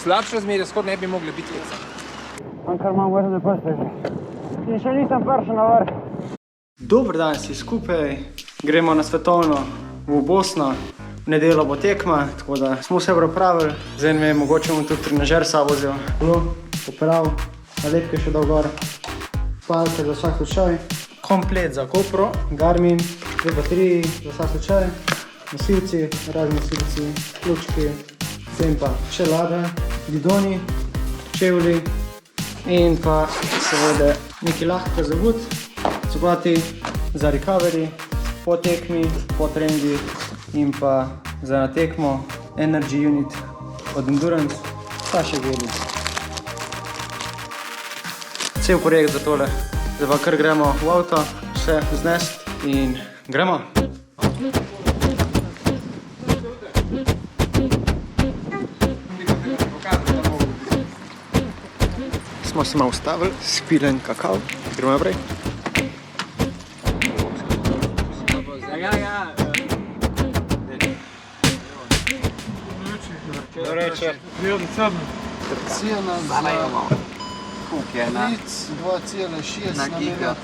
Slabše razmerje skoraj ne bi mogli biti. Kar imam vrne prste že. In še nisem prišel na vrh. Dober dan vsi skupaj, gremo na svetovno v Bosno. V nedeljo bo tekma, tako da smo vse pripravili. Zdaj ne vem, mogoče bomo tudi trenažer s sabo vzel. Poprav, nalepke še dal gor, palce za vsak slučaj. Komplet za GoPro, Garmin, 2 bateriji za vsak slučaj, nosilci, razni nosilci, ključki, potem pa čelade, bidoni, čevlji in pa seveda nekaj lahkega za vod, copati za recovery, po tekmi, po treningi in pa za na tekmo Energy Unit od Endurance, pa še geli. Cel projekt za tole. Zdaj pa kar gremo v avto, vse vznest in gremo. Smo se malo ustavili, spilen kakav, gremo naprej. Cijena za lic 2,6 na megata.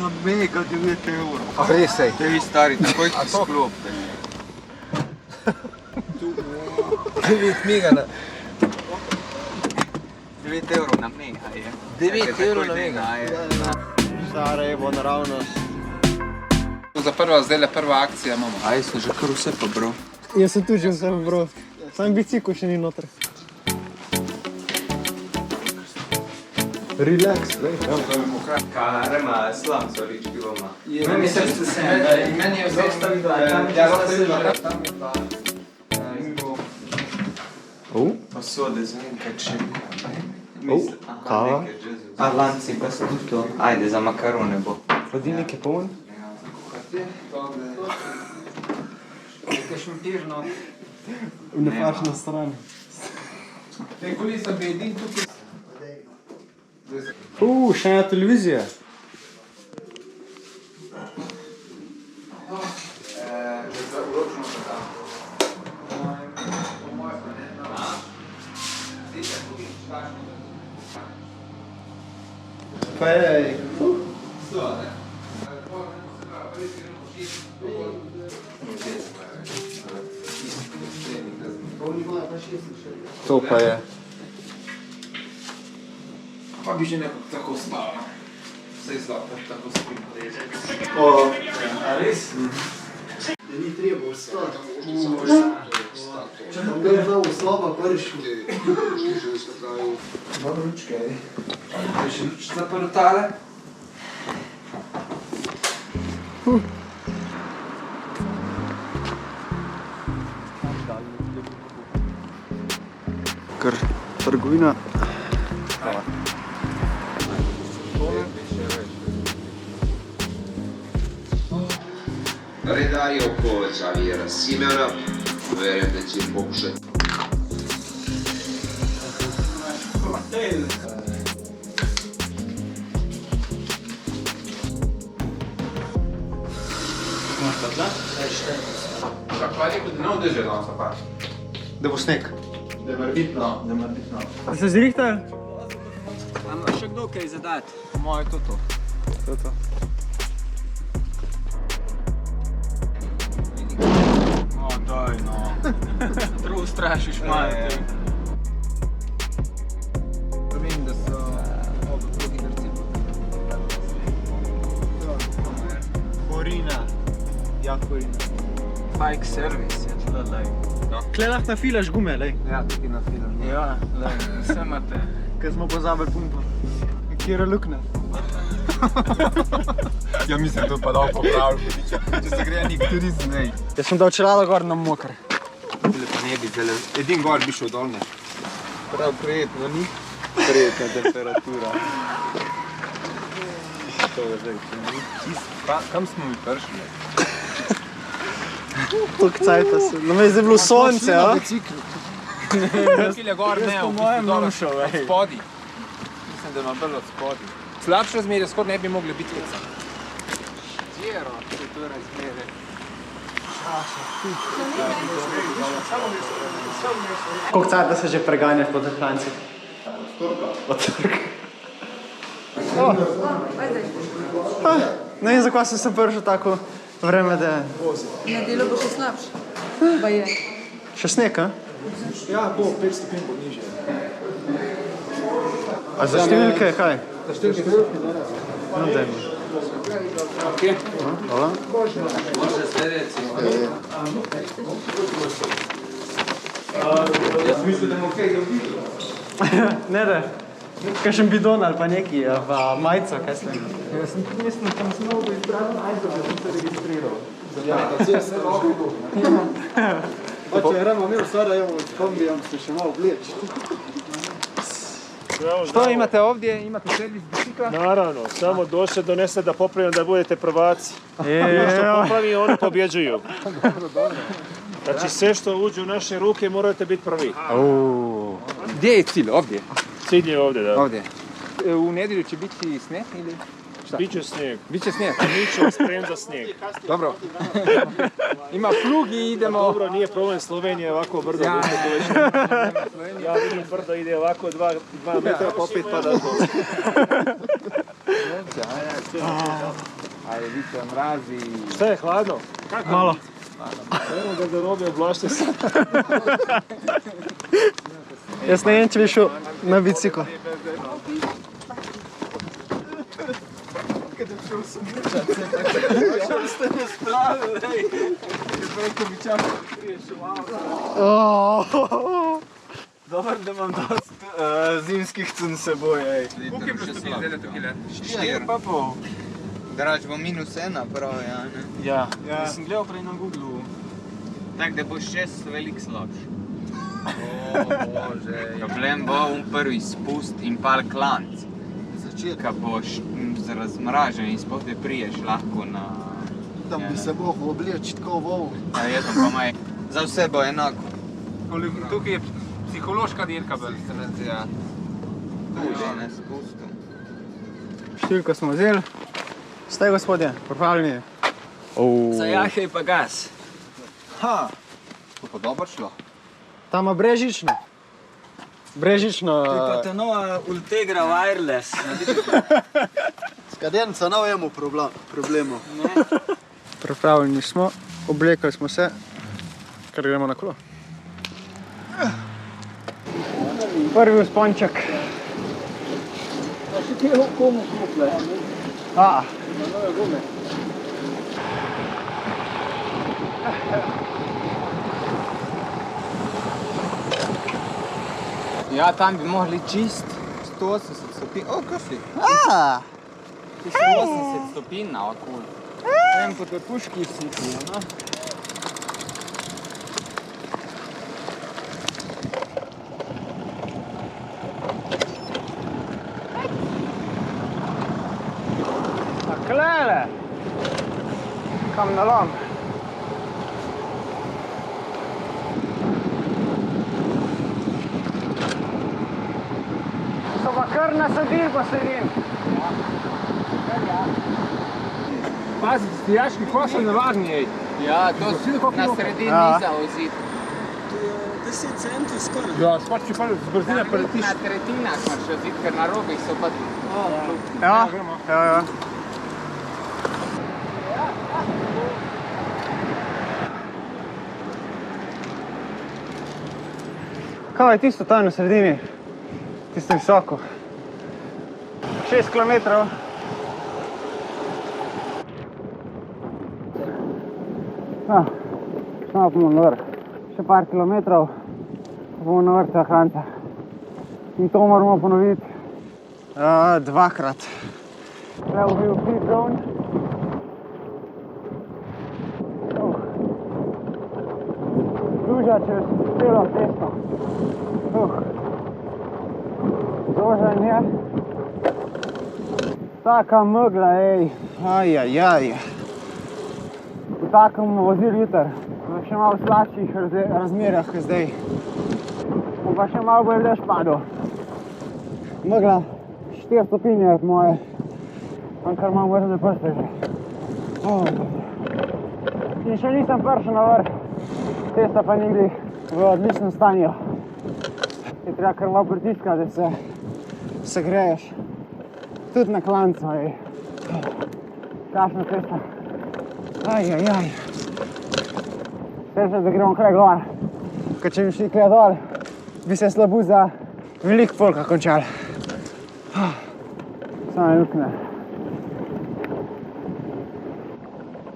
Na mega 9 evrov. A resej. Te vi stari, takoj ti sklopte. 9 mega. 9 evrov na mega je. 9 evrov na mega. Sarajevo, naravnost. Zdaj je prva akcija imamo. Aj, sem že kar vse pobral. Jaz sem tudi že vse pobral. Sam bicikl še ni noter. Relax, daj. Karema, slam so rički voma. Meni je vse stavi da. Posode z njim, kaj še kava. A lanci pa so tudi to. Ajde, za makarone bo. Hladilnik je poln. Nekaj šmimpir not. Ne paš na strani. Te kulisa bi edin tukaj. Še ena televizija. Pa je. To pa je. Pa bi že nekako tako spal. Vse slabo, tako spim. A res? Da ni treba ostati. Če nam ga je znal slaba pršil. Dobro ručke, ej. Pa še ruč zaprl tale. Kar trgovina. Redarje oko Xaviera Simena, vjerujem da će pokušati. Da bo sneg. Demarbitno. Se zrihtajo? Imamo še kdo kaj zadati? Moje to. To je to. O, daj no. Trud strašiš malo. Vem, da so oba drugi drci. Korina. Ja, Korina. Bike service je tle, lej. Kle lahko nafilaš gume, lej. Ja, tukaj na film. Ja, lej, vse imate. Kaj smo pozabili punto. Kjera lukne. Ja, mislim, to pa dal popravljati. Če se gre nek turizm, nej. Jaz sem dal čelado gor na mokr. Bile pa ne bi zdaj, edin gor bi šel dol, ne. Prav prijetno ni. Prijetna temperatura. To je zdaj, če ni. Kam smo mi prišli? Tuk cajta se. No me je zdaj bilo sonce, a? Kile gor ne, po mojem dol, nušal, ej. od spodi. Mislim, da ima bolj od spodi. Slabše razmerje skoraj ne bi mogli biti. Zero, če to razmerje. Koliko cajta se že preganjaš po teh klancih? Od torka. Ne vem, zakaj sem se prišel tako vreme, da... Nedeljo bo še slabše. Pa je. Še sneg, a? Ja, bo 5 stopinj bo nižje. A za številke, kaj? Za številke, da. No, dajmo. Hvala. Može sljedeći. Jaz mislim, da imamo kaj da vidio. Ne, da. Kakšen bidon ali pa neki, pa majico, kaj sem. Jaz sem tudi mislim, da sem mogel izbrati majico, da sem se registriral. Ja, da se vse lahko bo. Pa če gremo mi v Sarajevo s kombijem, se še malo vleči. Što imate ovdje? Imate servis bicikla? Naravno, samo došle donese da popravim da budete prvaci. Što popravi, oni pobjeđuju. Znači sve što uđe u naše ruke morate biti prvi. Gdje je cilj? Ovdje? Cilj je ovdje, da. Ovdje. U nedjelju će biti snijeg ili šta? Biće snijeg. Biće snijeg? Mi ćemo spremiti za snijeg. Dobro. Ima plug i idemo... Dobro, nije problem, Slovenija je ovako brdo. Ja vidim brdo ide ovako 2 metra pa opet pada to. Ajde, biće mrazi. Šta je, hladno? Malo. Evo ga da robe, oblašte se. Jaz ne vem, če bi šel na biciklo. Dobar, da imam dost zimskih cun s seboj, ej. Koliko je še slab? 4 pa pol. Drač bo -1 prav, ja, ne? Ja, sem gledal prej na Googlu. Tak da boš še veliko slabši. O Bože. Problem bo prvi spust in pal klanc. Ka boš razmražen in sploh te priješ lahko na... Da bi se mogel obleči tako vol. Ja, jaz pa maj. Za vse bo enako. Tukaj je psihološka dirka, Ja. Tu že na spustu. Številko smo vzeli. Ste, gospodje, pripravljeni? Zajahaj pa gas. Ha! To pa dobro šlo. Tam ima brežično. Brežično... To je nova Ultegra Wireless. S kadenca ne vemo problemov. Pripravljeni smo, oblekali smo se, ker gremo na kolo. Prvi vzponček. Še kje komu kuple? Ja, tam bi mogli čist 180 stopinj. O, kaj si? 180 stopinj na okol. Vem, po te puški si ti, no? Taklele! Kam na lom. So pa kar nasadili po sredin. Pazi, stijaški kos je navadni, ej. Ja, to na sredini ni za voziti. 10 centov skoraj. Ja, sploh če pa z brzine preletiš. Na tretjinah moraš voziti, ker na robih so pa... Ja. Kaj je tisto tam na sredini? Tisto visoko. 6 kilometrov. Šlo bomo na vrh. Še par kilometrov, pa bomo na vrh Hranca. In to moramo ponoviti dvakrat. Tukaj bo bil free zone. Luža čez celo cesto. Zožan je. Taka megla, ej. Ajajaj. V takem vozil jutr, v še malo slabših razmerah zdaj. Bo pa še malo bolj dež padel. Megla 4 stopinje od moje, kar imam vrne prste že. In še nisem prišel na vrh. Cesta pa ni glih v odličnem stanju. Je treba kar malo pritiskati, da se segreješ. Tudi na klancu, ej. Strašna cesta. Ajajaj. Sreća, da gremo kaj gor. Ker če bi šli kaj dol, bi se slabo za veliko folka končali. Same lukne.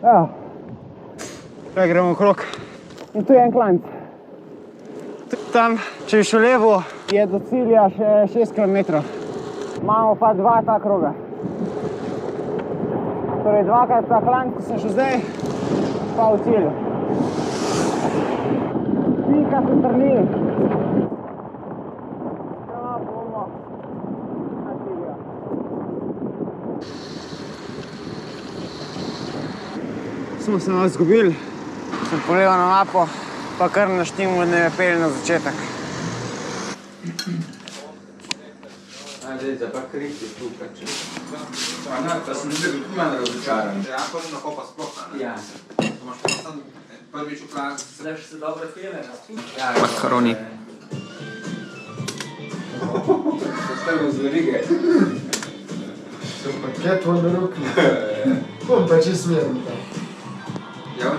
Evo. Tukaj gremo okrog. In tu je en klanc. Tam, če bi šel levo, je do cilja še 6 km. Imamo pa 2 ta kroga. Torej dvakrat ta klanc, ko sem šel zdaj, pa v cilju. Pika se trnili. Ja, bomo na cilju. Smo se malo zgubili. Sem pogledal na mapo, pa kar naštimo, da me pelje na začetek. Ajde, zdaj pa kriti tukaj, če. Pa sem tudi manj razočaran. Ja, pa na kopa sploh, ne? Ja. Imaš pa tam prvič v plan. Zdaj se dobre filme na Ja, makaroni. Postavil z verige. Sem pa kaj to na rukne. Bom pa čisto veren. Ja,